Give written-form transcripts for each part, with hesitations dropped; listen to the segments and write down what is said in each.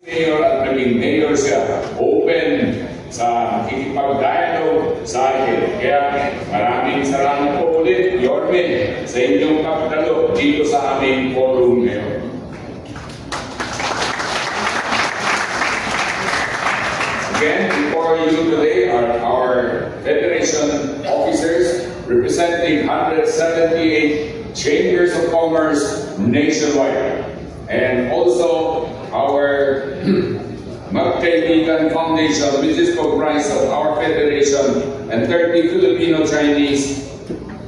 Mayor at naging mayor siya, open sa makikipag-dialogue sa akin. Kaya maraming salamat po ulit, Yorme, sa inyong pagdalo dito sa aming forum ngayon. Again, before you today are our Federation officers representing 178 chambers of commerce nationwide. And also our Magkaibigan Foundation, which is comprised of our Federation and 30 Filipino-Chinese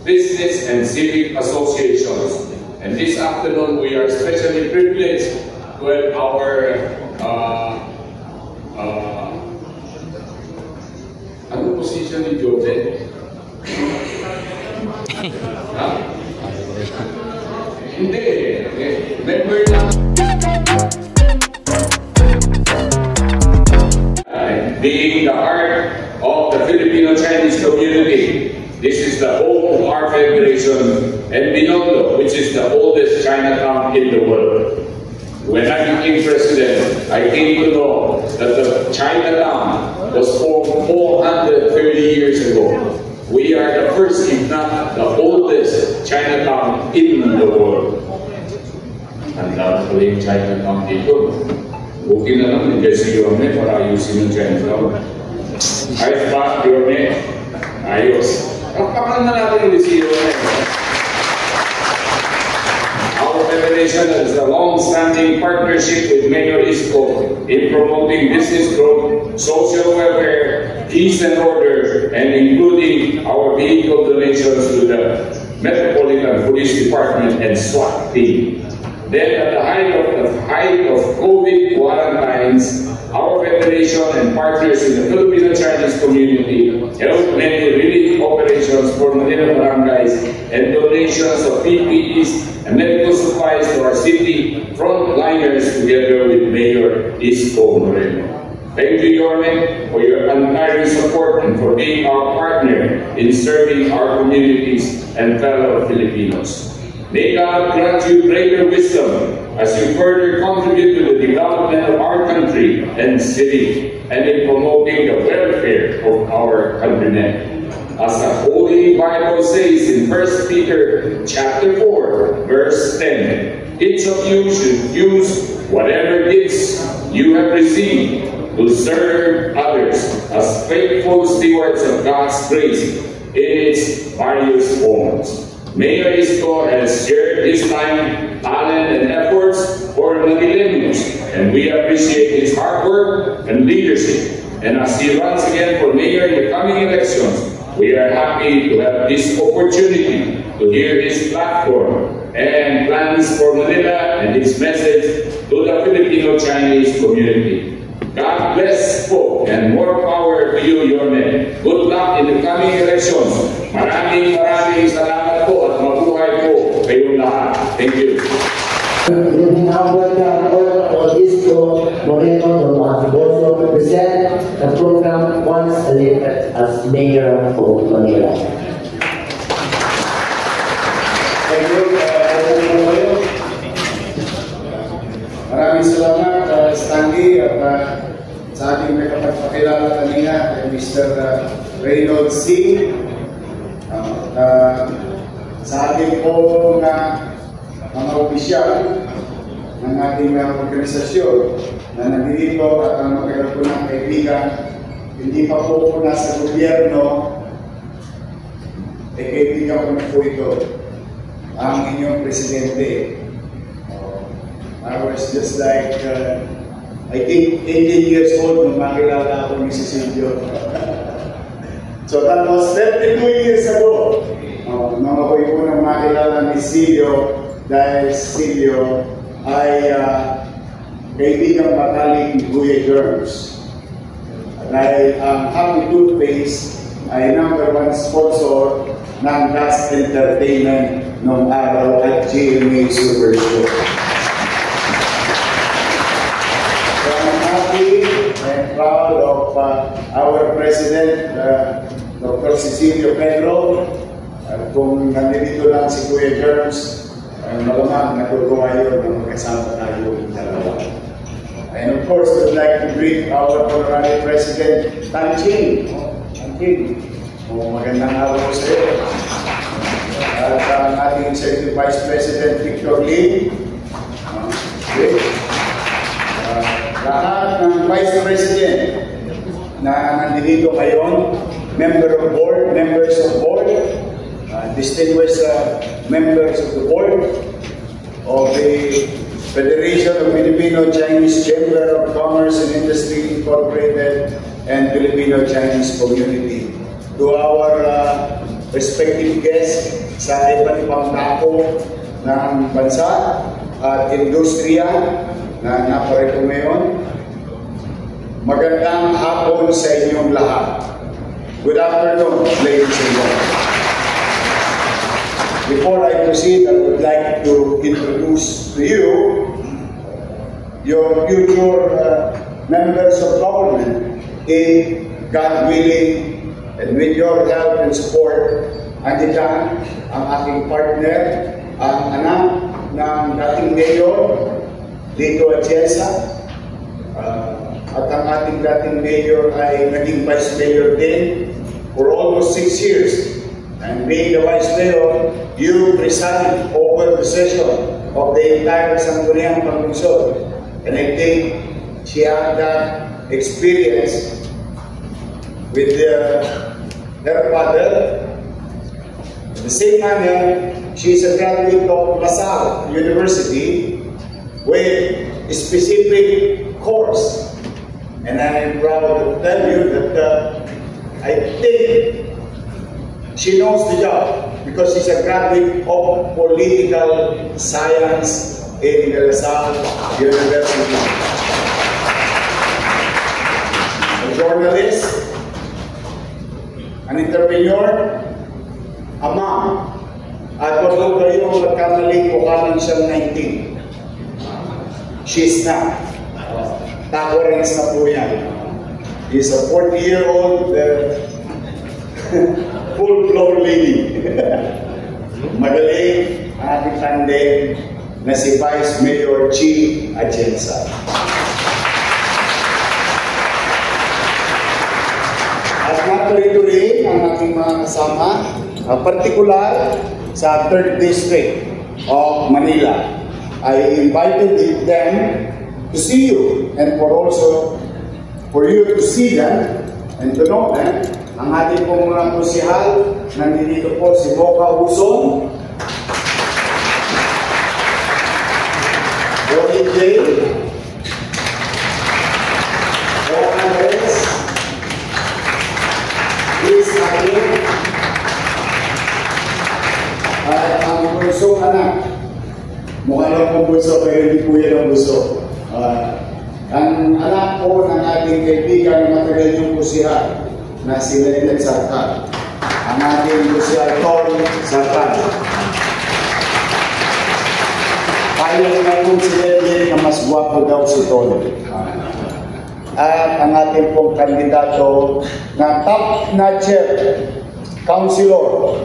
business and civic associations. And this afternoon, we are especially privileged to have our ano position ni Joseph? Hindi. Member lang. Being the heart of the Filipino-Chinese community, this is the home of our Federation, and Binondo, which is the oldest Chinatown in the world. When I became president, I came to know that the Chinatown was formed 430 years ago. We are the first, if not the oldest, Chinatown in the world. Ang dami ko yung Chinatown dito. Bukin na lang, hindi si Yorme para ayusin yung Chinatown. Ayos ba, Yorme? Ayos. Pagpakan na natin yung si Yorme. Our Federation has a long-standing partnership with Mayor Isko in promoting business growth, social welfare, peace and order, and including our vehicle donations to the Metropolitan Police Department and SWAT team. Then at the height of COVID quarantines, our Federation and partners in the Filipino-Chinese community held many relief operations for Manila barangays and donations of PPEs and medical supplies to our city frontliners together with Mayor Isko Moreno. Thank you, Yorme, for your untiring support and for being our partner in serving our communities and fellow Filipinos. May God grant you greater wisdom as you further contribute to the development of our country and city and in promoting the welfare of our countrymen. As the Holy Bible says in 1 Peter chapter 4, verse 10, each of you should use whatever gifts you have received to serve others as faithful stewards of God's grace in its various forms. Mayor Isko has shared his time, talent, and efforts for the millennials, and we appreciate his hard work and leadership. And as he runs again for mayor in the coming elections, we are happy to have this opportunity to hear his platform and plans for Manila and his message to the Filipino-Chinese community. God bless po and more power to you, Yorme. Good luck in the coming elections. Maraming salamat po at mabuhay po kayong lahat. Thank you. Isko Moreno will present the program once elected as Mayor of Manila. Thank you. Maraming salamat, Stanley, at sa ating may kapagpakilala kanina, Mr. Reynolds C. Sa ating po mga opisyal ng ating organisasyon na nandito at ang matagal ko ng kaibigan, hindi pa po nasa gobyerno, kaibigan ko na po ito, ang inyong presidente. I was just like, I think 18 years old nung makilala ako ni Cecilio. So that was 32 years ago. Nung ako'y unang makilala ni Cecilio, dahil Cecilio ay kaibigang matalik ni Kuya Germs. Dahil ang Happy Toothpaste ay #1 sponsor ng Gas Entertainment noong araw at GMA Super Show. And proud of our President, Dr. Cecilio Pedro. Kung nandito lang si Kuya Germs, malamang natutuwa yun na magkasama tayo yung dalawa. And of course, I would like to greet our Honorary President Tan Chin. Tan Chin, magandang araw sa iyo. At ang ating Executive Vice President Victor Lee. Lahat ng Vice President na nandito ngayon, members of board, distinguished members of the board of the Federation of Filipino-Chinese Chamber of Commerce and Industry Incorporated and Filipino-Chinese Community. To our respective guests sa iba't ibang dako ng bansa at industriya na naparito ngayon, magandang hapon sa inyong lahat. Good afternoon, ladies and gentlemen. Before I proceed, I would like to introduce to you your future members of government. In God willing and with your help and support, andiyan ang aking partner, ang anak ng dating mayor, Lito Atienza, at ang ating dating mayor ay naging vice mayor din for almost 6 years. And being the Vice Mayor, you preside over the session of the entire Sangguniang Panglungsod. And I think she had that experience with her father. In the same manner, she is a graduate of LaSalle University with a specific course. And I am proud to tell you that I think she knows the job because she's a graduate of political science in the LaSalle University. A journalist, an entrepreneur, a mom, at kung kayo magkamali ko kanan siyang 19. She's not. Tawarins na po yan. He's a 40-year-old full-blown lady. Magaling ating tandem na si Vice Mayor Chi Atienza. At natuloy-tuloy ang ating mga kasama, partikular sa 3rd District of Manila. I invited them to see you and for you to see them and to know them. Ang ating pong mga konsihal, nandito po si Mocha Huson, Joey J, Mocha Reyes, Liz Akin, at ang bunsong anak. Mukha lang pong bunso, pero hindi po yan ang bunso. Ang anak po ng ating kaibigan na matagal yung konsihal, na si Leonel Sartan, ang ating Lucia Tol Sartan. Tayo na po si Leonel na mas guwapo daw si Tol. At ang ating pong kandidato na top-notcher councilor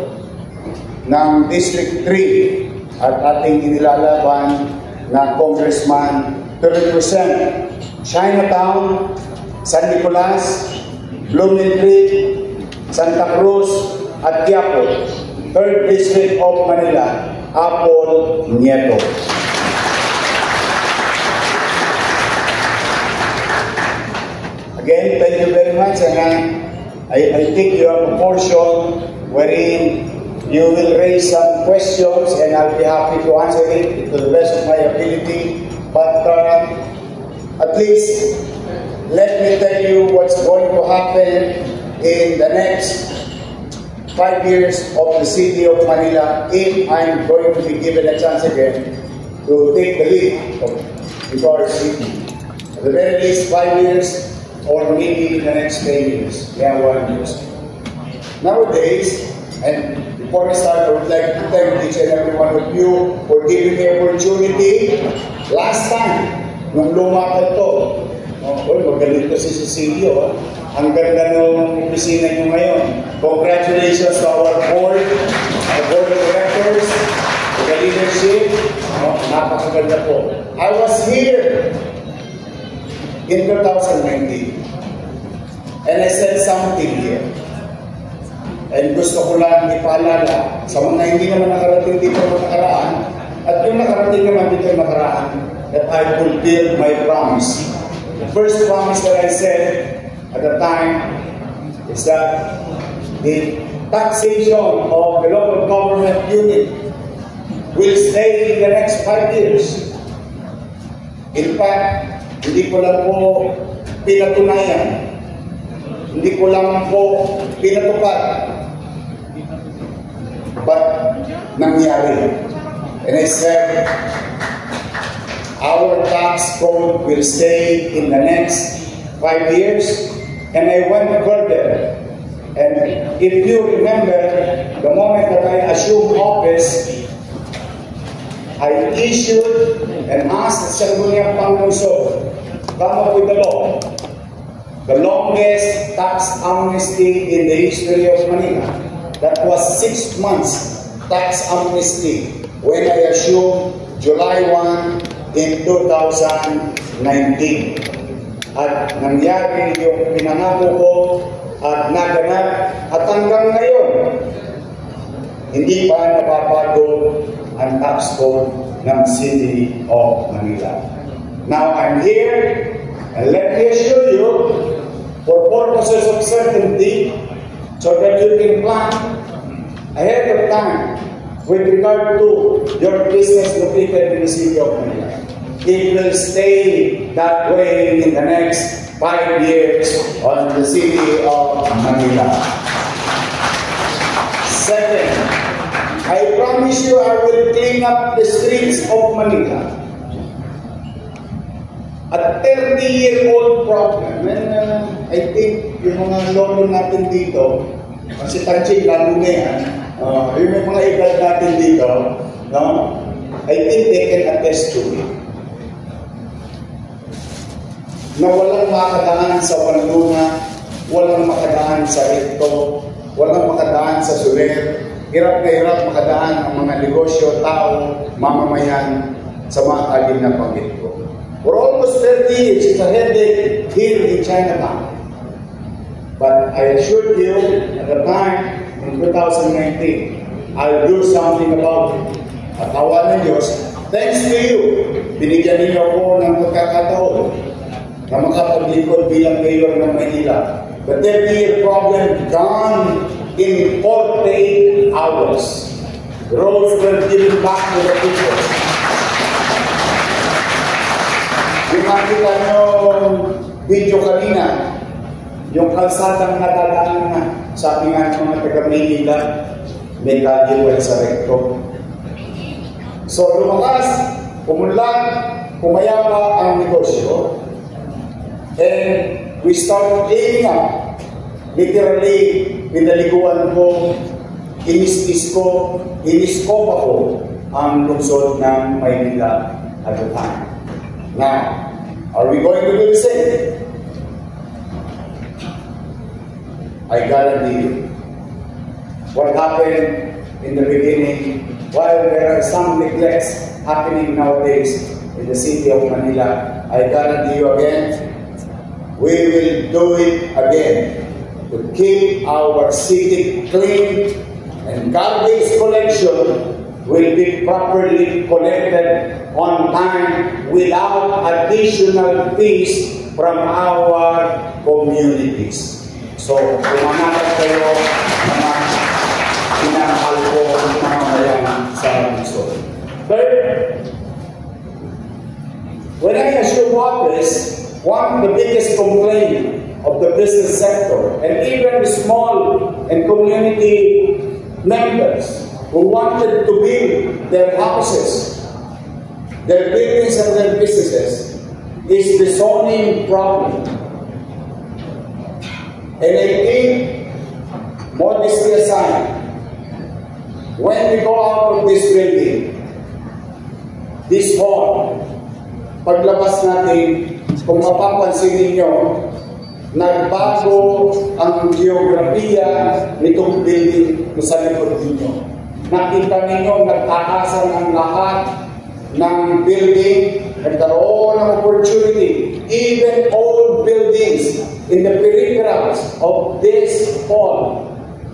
ng District 3 at ating inilalaban na congressman to represent Chinatown, San Nicolas, Blooming Creek, Santa Cruz, at Quiapo, 3rd District of Manila, Apol Nieto. Again, thank you very much, and I think you have a portion wherein you will raise some questions, and I'll be happy to answer it to the best of my ability. But at least, let me tell you what's going to happen in the next 5 years of the city of Manila if I'm going to be given a chance again to take the lead of our city. At the very least 5 years or maybe in the next 10 years. Yeah, 1 year. Nowadays, and before I start, I would like to thank each and every one of you for giving me opportunity. Last time, nung lumakad to, magaling to si Cecilio. Ang ganda ng opisina nyo ngayon. Congratulations to our board of directors, the leadership. Napakaganda po. I was here in 2019. And I said something here. And gusto ko lang ipaalala sa mga hindi naman nakarating dito nakaraan, at yung nakarating naman dito nakaraan, that I fulfilled my promise. The first promise that I said at the time is that the taxation of the local government unit will stay in the next 5 years. In fact, hindi ko lang po pinatunayan, hindi ko lang po pinatupad, but nangyari. And I said, our tax code will stay in the next 5 years, and I went further. And if you remember, the moment that I assumed office, I issued and asked the Sangguniang Panglunsod to come up with the law, the longest tax amnesty in the history of Manila. That was 6 months tax amnesty when I assumed July 1 in 2019. At nangyari yung pinangako ko at naganap, at hanggang ngayon, hindi pa napapago ang tax code ng City of Manila. Now I'm here, and let me assure you, for purposes of certainty, so that you can plan ahead of time with regard to your business located in the City of Manila. It will stay that way in the next 5 years on the City of Manila. Second, I promise you I will clean up the streets of Manila. A 30-year-old problem. And I think yung mga lolo natin dito, kasi Tanching, lalo na yan, yung mga edad natin dito, no? I think they can attest to it. Na walang makadaan sa Wanduna, walang makadaan sa Recto, walang makadaan sa Soler, hirap na hirap makadaan ang mga negosyo, tao, mamamayan sa mga alin na pagit ko. For almost 30 years, it's a headache here in Chinatown. But I assured you at the time, in 2019, I'll do something about it. At awa ng Diyos, thanks to you, binigyan niyo ako ng pagkakataon na makapaglikod bilang mayor ng Manila. The 30-year problem gone in 48 hours. Roads were given back to the people. Yung makita nyo video kanina, yung kalsadang nadadaanan na, sabi nga ng mga taga-Manila, may kalye sa Recto. So lumakas, pumunlad, pumayapa ang negosyo. And we started cleaning up. Literally, pinaliguan ko, iniskop ako ang lungsod ng Maynila at the time. Now, are we going to do the same? I guarantee you. What happened in the beginning, while there are some neglects happening nowadays in the City of Manila, I guarantee you again, we will do it again to keep our city clean, and garbage collection will be properly collected on time without additional fees from our communities. So, pumanatag kayo mga pinamahal ko ng mga bayan sa lungsod. Third, when I assume office, one of the biggest complaints of the business sector and even the small and community members who wanted to build their houses, their buildings and their businesses is the zoning problem. And I think, modesty aside, when we go out of this building, this hall, paglabas natin, kung mapapansin ninyo, nagbago ang geografiya nitong building sa likod ninyo. Nakita ninyo, nagtaasan ang lahat ng building, nagkaroon ng opportunity even old buildings in the peripherals of this hall.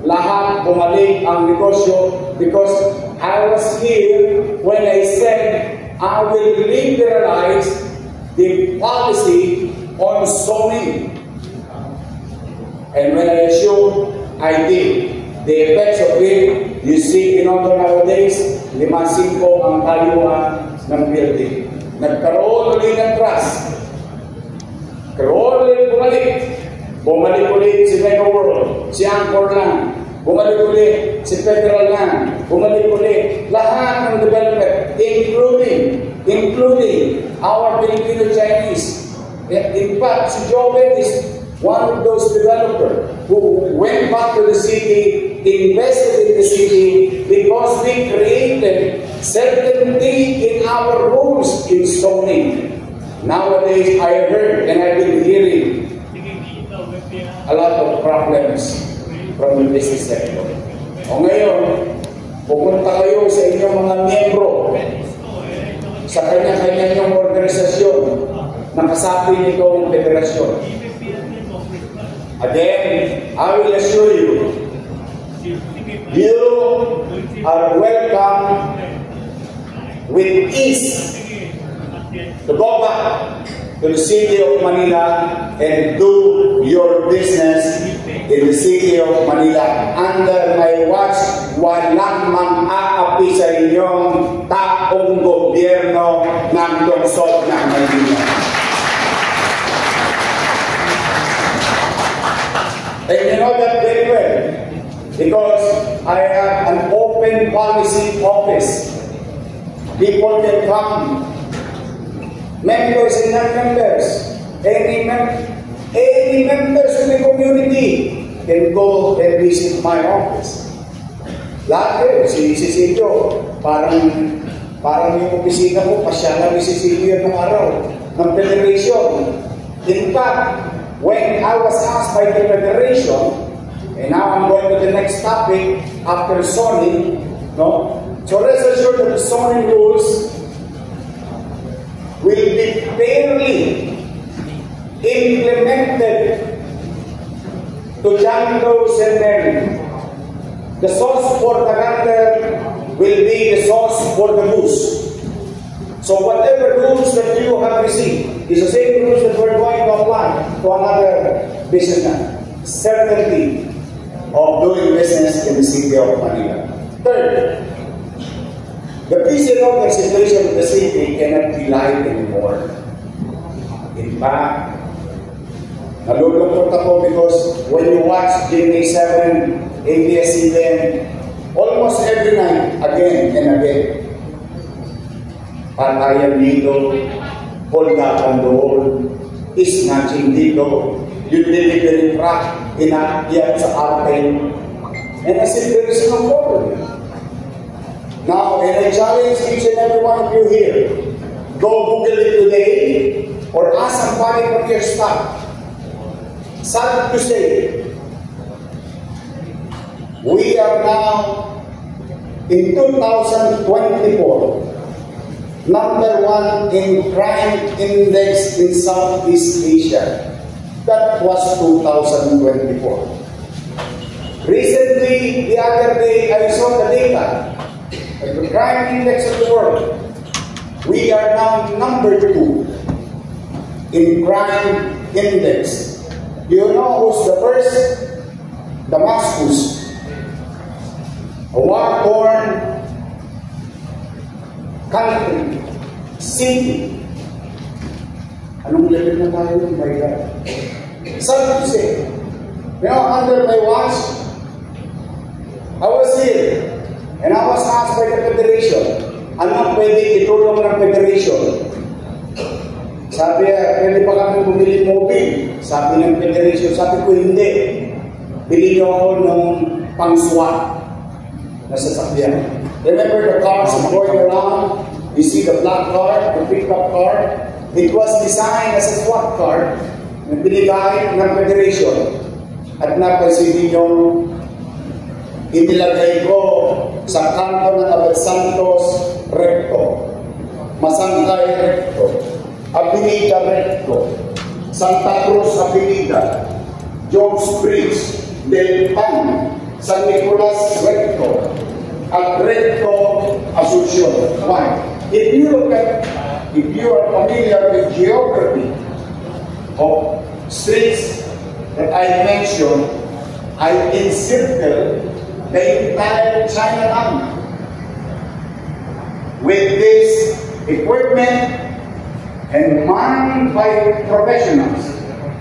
Lahat bumalik ang negosyo because I was here when I said I will liberalize the policy on zoning. And when I assumed I did, the effects of it, you see in order nowadays, 5-5 ang kaluan ng building. Nagkaroon ulit ng trust. Karoon ulit bumalik. Bumalik ulit si Mega World, si Angkor Land, bumalik ulit si Federal Land, bumalik ulit lahat ng development, including our Filipino-Chinese. In fact, si Joven is one of those developers who went back to the city, invested in the city, because we created certainty in our rules in zoning. Nowadays, I heard and I've been hearing a lot of problems from the business sector. O ngayon, pupunta kayo sa inyong mga miyembro sa kanya-kanya niyong organisasyon na kasapi nitong federasyon. Again, I will assure you, you are welcome with ease to go back to the city of Manila and do your business in the city of Manila under my watch. Walang mang-aapi sa inyong taong gobyerno ng lungsod ng Manila. And you know that very well because I have an open policy office. People can come, members and non-members, any members in the community can go and visit my office. Lahat kayo, si Cecilio, parang yung opisina ko, pasyalan ni Cecilio ng araw ng Federation. In fact, when I was asked by the Federation, and now I'm going to the next topic after zoning, no? So rest assured that the zoning rules will be fairly implemented to John Doe and Mary. The sauce for the gander will be the sauce for the goose. So whatever rules that you have received is the same rules that we're going to apply to another businessman. Certainty of doing business in the city of Manila. Third, the peace and order situation of the city cannot be light anymore. In fact, nalulungkot ako because when you watch GMA7, ABS-CBN, almost every night, again and again, patayan dito, holdapan doon, snatching dito, yung delivery truck, inakyat sa atin, and as if there is no problem. Now, and I challenge each and every one of you here, go Google it today, or ask somebody from your staff. Sad to say, we are now, in 2024, #1 in crime index in Southeast Asia. That was 2024. Recently, the other day, I saw the data. The crime index of the world. We are now #2 in crime index. Do you know who's the first? Damascus. A war-torn country, city. Anong level na tayo? My God. Sad to say, you know, under my watch, I was here, and I was asked by the Federation, anong pwede itulong ng Federation? Sabi, pwede pa kami bumili mobile. Sabi ng Federation, sabi ko hindi. Bili niyo ako ng pang-SWAT na sasakyan. Remember the cars going around? You see the black car, the pickup car? It was designed as a SWAT car na binigay ng Federation. At napansin niyo, inilagay ko sa kanto ng Abad Santos Recto, Masangkay Recto, Avenida Recto, Santa Cruz Avenida, Jones Bridge, Del Pan, San Nicolas Recto, at Recto Asuncion. Why? If you are familiar with geography of streets that I mentioned, I encircle the entire Chinatown with this equipment and manned by professionals.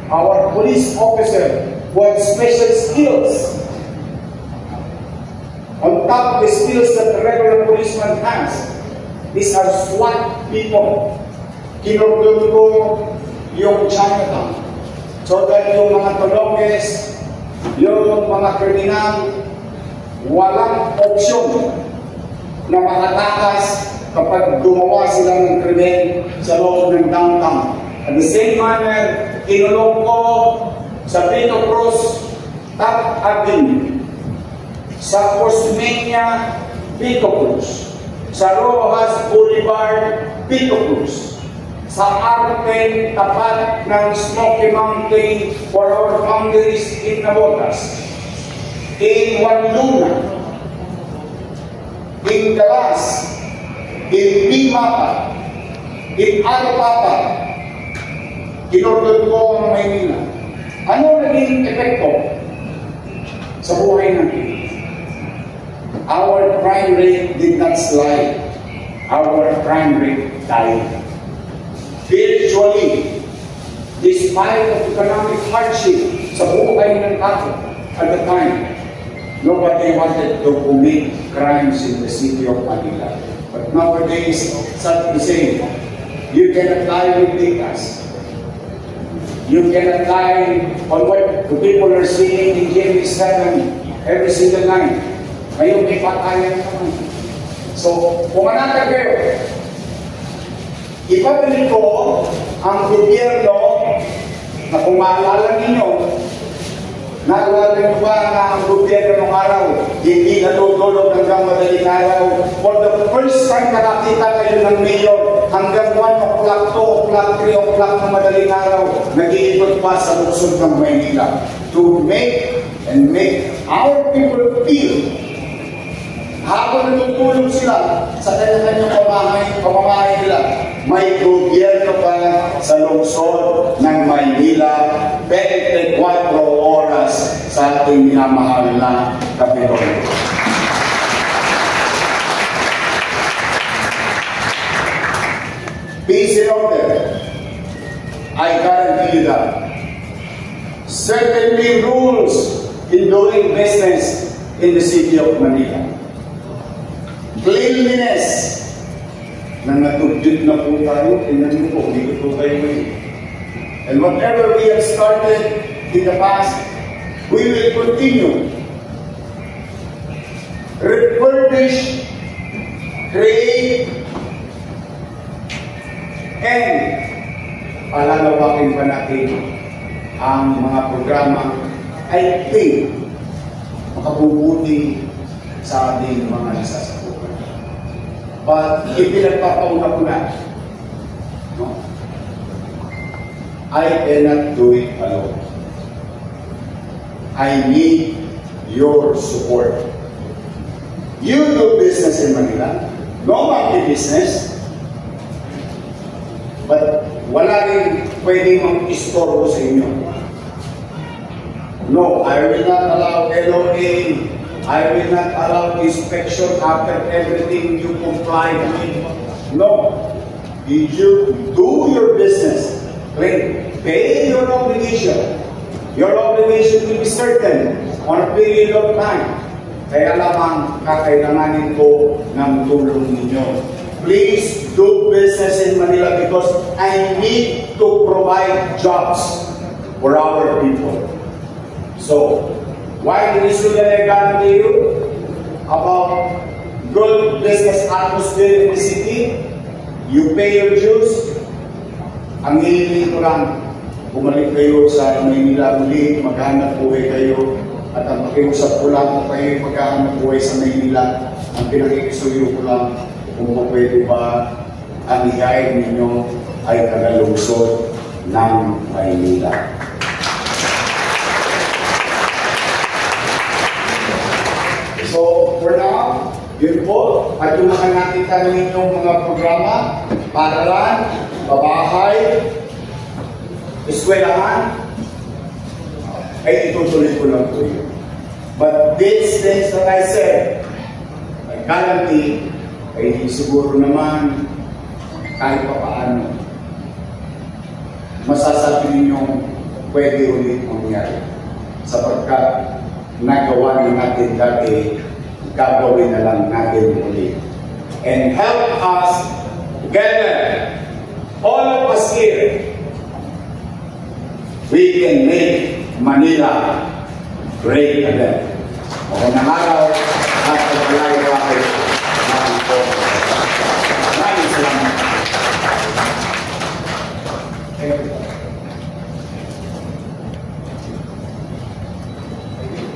Our police officer who have special skills on top of the skills that the regular policeman has. These are SWAT people. Kinordon ko yung Chinatown so that yung mga tologes, yung mga kriminal, walang opsyon na makatakas kapag gumawa sila ng krimen sa loob ng downtown. At the same manner, kinulong ko sa Vito Cruz, Top Avenue, sa Cosmeña, Vito Cruz, sa Rojas Boulevard, Vito Cruz, sa Arte, tapat ng Smoky Mountain for our founders in Navotas, in Wanluna, in Galas, in Bimapa, in Arapapa, kinordon ko ang Maynila. Ano naging epekto sa buhay natin? Our crime rate did not slide. Our crime rate died. Virtually, despite of economic hardship sa buhay ng tao at the time, nobody wanted to commit crimes in the city of Manila. But nowadays, sad to say, you cannot lie with dictas. You cannot lie on what the people are seeing in James 7 every single night. Ngayon may patayan naman. So, kung anatag kayo, ibabalik ko ang gobyerno na kung maalala ninyo, naalala nyo ba na ang gobyerno ng araw, hindi natutulog hanggang madaling araw. For the first time nakakita kayo ng mayor, hanggang 1 o'clock, 2 o'clock, 3 o'clock ng madaling araw, nag-iikot pa sa lungsod ng Maynila to make our people feel habang natutulog sila sa kanya-kanyang pamamahay nila, may gobyerno pa sa lungsod ng Maynila 24 oras sa ating minamahal na Kapitolyo. Peace and order. I guarantee you that. Certainly rules in doing business in the city of Manila. Cleanliness. Na natugdid na po tayo, tingnan niyo po, dito po tayo ngayon. And whatever we have started in the past, we will continue. Refurbish, create, and palalawakin pa natin ang mga programa I think makabubuti sa ating mga nasasakupan. But ipinagpapauna ko na, no? I cannot do it alone. I need your support. You do business in Manila, no monkey business, but wala rin pwedeng mag-istorbo sa inyo. No, I will not allow LOA. I will not allow inspection after everything you comply with. No. You do your business. Pay your obligation. Your obligation will be certain on a period of time. Kaya lamang kakailanganin ko ng tulong ninyo. Please do business in Manila because I need to provide jobs for our people. So, why should I guarantee you about good business atmosphere in the city? You pay your dues. Ang hihiling ko lang, bumalik kayo sa Maynila muli, maghanap buhay kayo, at ang pakiusap ko lang kayo maghanap buhay sa Maynila. Ang pinakikisuyo ko lang, kung pwede ba ang ihain ninyo ay tagalungsod ng Maynila. So, for now, yun po, at yung mga nakita ninyong mga programa, paaralan, pabahay, eskwelahan, ay itutuloy ko lang po yun. But these things that I said, I guarantee, ay siguro naman, kahit pa paano, masasabi ninyong pwede ulit mangyari. Sapagkat nagawa na natin dati, gagawin na lang natin ulit. And help us together, all of us here, we can make Manila great again. Magandang araw at pagpalain ko ako ng po. Maraming salamat.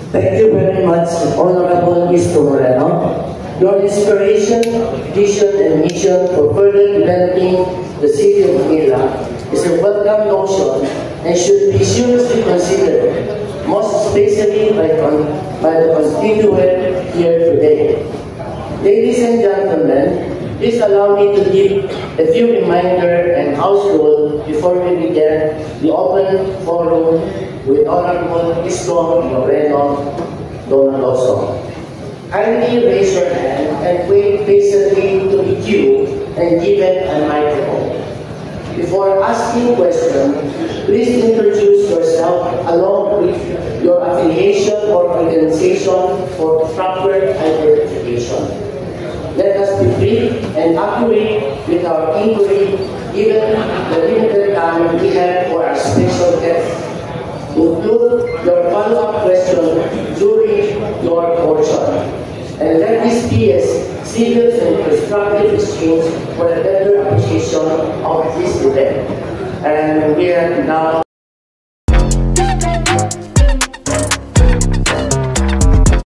Thank you very much, Honorable Mr. Moreno. Your inspiration, vision, and mission for further developing the city of Manila is a welcome notion and should be seriously considered, most especially by the constituent here today. Ladies and gentlemen, please allow me to give a few reminders and house rules before we begin the open forum with Honorable Mr. Moreno Donaloso. Kindly raise your hand and wait patiently to be queued and given a microphone. Before asking questions, please introduce yourself along with your affiliation or organization for proper identification. Let us be brief and accurate with our inquiry given the limited time we have for our special guests. Include your follow-up question during your portion. And let this be a civil and constructive exchange for a better appreciation of this event. And we are now